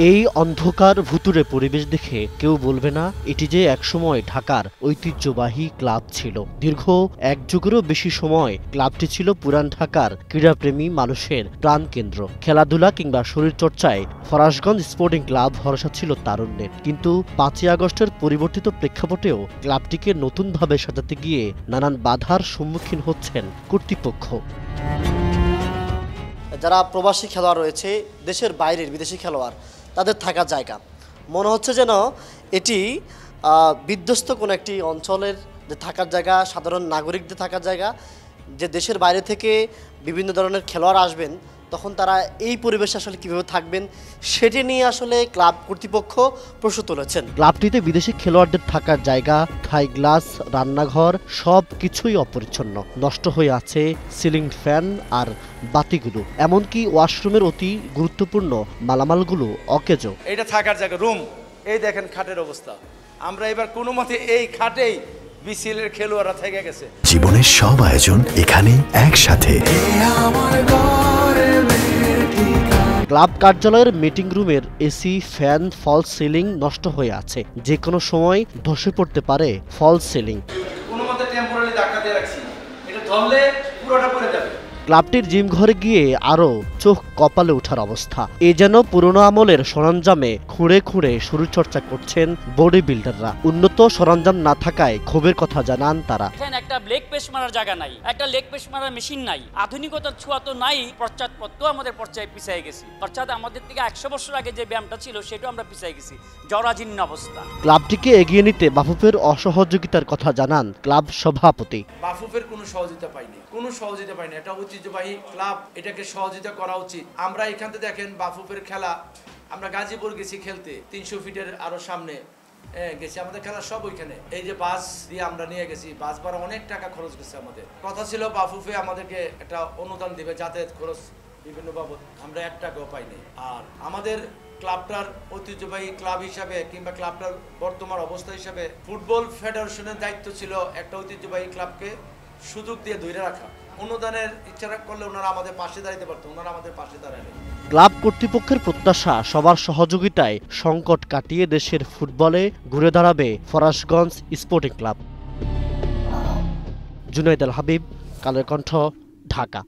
এই অন্ধকার ভুতুড়ে পরিবেশ দেখে কেউ বলবে না এটি যে একসময় ঢাকার ঐতিহ্যবাহী ক্লাব ছিল। দীর্ঘ এক যুগেরও বেশি সময় ক্লাবটি ছিল পুরান ঢাকার ক্রীড়াপ্রেমী মানুষের প্রাণকেন্দ্র। খেলাধুলা কিংবা শরীরচর্চায় ফরাশগঞ্জ স্পোর্টিং ক্লাব ভরসা ছিল তারুণ্যের। কিন্তু ৫ই আগস্টের পরিবর্তিত প্রেক্ষাপটেও ক্লাবটিকে নতুনভাবে সাজাতে গিয়ে নানান বাধার সম্মুখীন হচ্ছেন কর্তৃপক্ষ। যারা প্রবাসী খেলোয়াড় রয়েছে, দেশের বাইরের বিদেশি খেলোয়াড়, তাদের থাকার জায়গা মনে হচ্ছে যেন এটি বিধ্বস্ত কোনো একটি অঞ্চলের যে থাকার জায়গা, সাধারণ নাগরিকদের থাকার জায়গা। যে দেশের বাইরে থেকে বিভিন্ন ধরনের খেলোয়াড় আসবেন, তখন তারা এই পরিবেশে আসলে কীভাবে থাকবেন সেটি নিয়ে আসলে ক্লাব কর্তৃপক্ষ প্রশ্ন তুলেছেন। ক্লাবটিতে বিদেশি খেলোয়াড়দের থাকার জায়গা, থাই গ্লাস, রান্নাঘর সব কিছুই অপরিচ্ছন্ন। নষ্ট হয়ে আছে সিলিং ফ্যান আর বাতিগুলো, এমনকি ওয়াশরুমের অতি গুরুত্বপূর্ণ মালামালগুলো অকেজো। এটা থাকার জায়গা, রুম। এই দেখেন খাটের অবস্থা। আমরা এবার কোনো মতে এই খাটেই বিসিএলের খেলোয়াড়রা থেকে গেছে। জীবনের সব আয়োজন এখানে একসাথে। ক্লাব কার্যালয়ের মিটিং রুমের এসি, ফ্যান, ফলস সিলিং নষ্ট হয়ে আছে। যে কোনো সময় ধসে পড়তে পারে ফলস সিলিং। কোনো মতে টেম্পোরারি ধাক্কা দিয়ে রাখছি, এটা ধরলে পুরোটা পড়ে যাবে। ক্লাবটির জিম ঘরে গিয়ে আরও চোখ কপালে ওঠার অবস্থা। এ যেন পুরনো আমলের সরঞ্জামে খুঁড়ে খুঁড়ে শরীরচর্চা করছেন বডি বিল্ডাররা। উন্নত সরঞ্জাম না থাকায় ক্ষোভের কথা জানান তারা। এখানে একটা লেগ পেস মারার জায়গা নাই, একটা লেগ পেস মারার মেশিন নাই, আধুনিকতার ছোঁয়া তো নাই। পশ্চাৎপদ আমাদের পর্যায়ে পিছিয়ে গেছি, অর্থাৎ আমাদের থেকে ১০০ বছর আগে যে ব্যায়ামটা ছিল সেটাও আমরা পিছিয়ে গেছি, জরাজীর্ণ অবস্থা। ক্লাবটিকে এগিয়ে নিতে বাফুফের অসহযোগিতার কথা জানান ক্লাব সভাপতি। বাফুফের কোনো সহযোগিতা পাইনি, এটা ঐতিহ্যবাহী ক্লাব, এটাকে সহযোগিতা করা উচিত। আমরা এখান থেকে দেখেন বাফুফের খেলা, আমরা গাজীপুর গেছি খেলতে, ৩০০ ফিটের আরো সামনে গেছি, আমাদের খেলা সব ওইখানে। এই যে বাস দিয়ে আমরা নিয়ে গেছি, বাস ভাড়া অনেক টাকা খরচ গেছে আমাদের। কথা ছিল বাফুফে আমাদেরকে একটা অনুদান দিবে, যাতায়াত খরচ বিভিন্ন বাবদ, আমরা ১ টাকাও পাইনি। আর আমাদের ক্লাবটার ঐতিহ্যবাহী ক্লাব হিসাবে কিংবা ক্লাবটার বর্তমান অবস্থা হিসাবে ফুটবল ফেডারেশনের দায়িত্ব ছিল একটা ঐতিহ্যবাহী ক্লাবকে সুযোগ দিয়ে ধরে রাখা। অনুদানের ইচ্ছা করলে ওনারা আমাদের পাশে দাঁড়াতে পারতো, ওনারা আমাদের পাশে দাঁড়ায়নি। ক্লাব কর্তৃপক্ষের প্রত্যাশা সবার সহযোগিতায় সংকট কাটিয়ে দেশের ফুটবলে ঘুরে দাঁড়াবে ফরাশগঞ্জ স্পোর্টিং ক্লাব। জুনাইদ আল হাবিব, কালের কণ্ঠ, ঢাকা।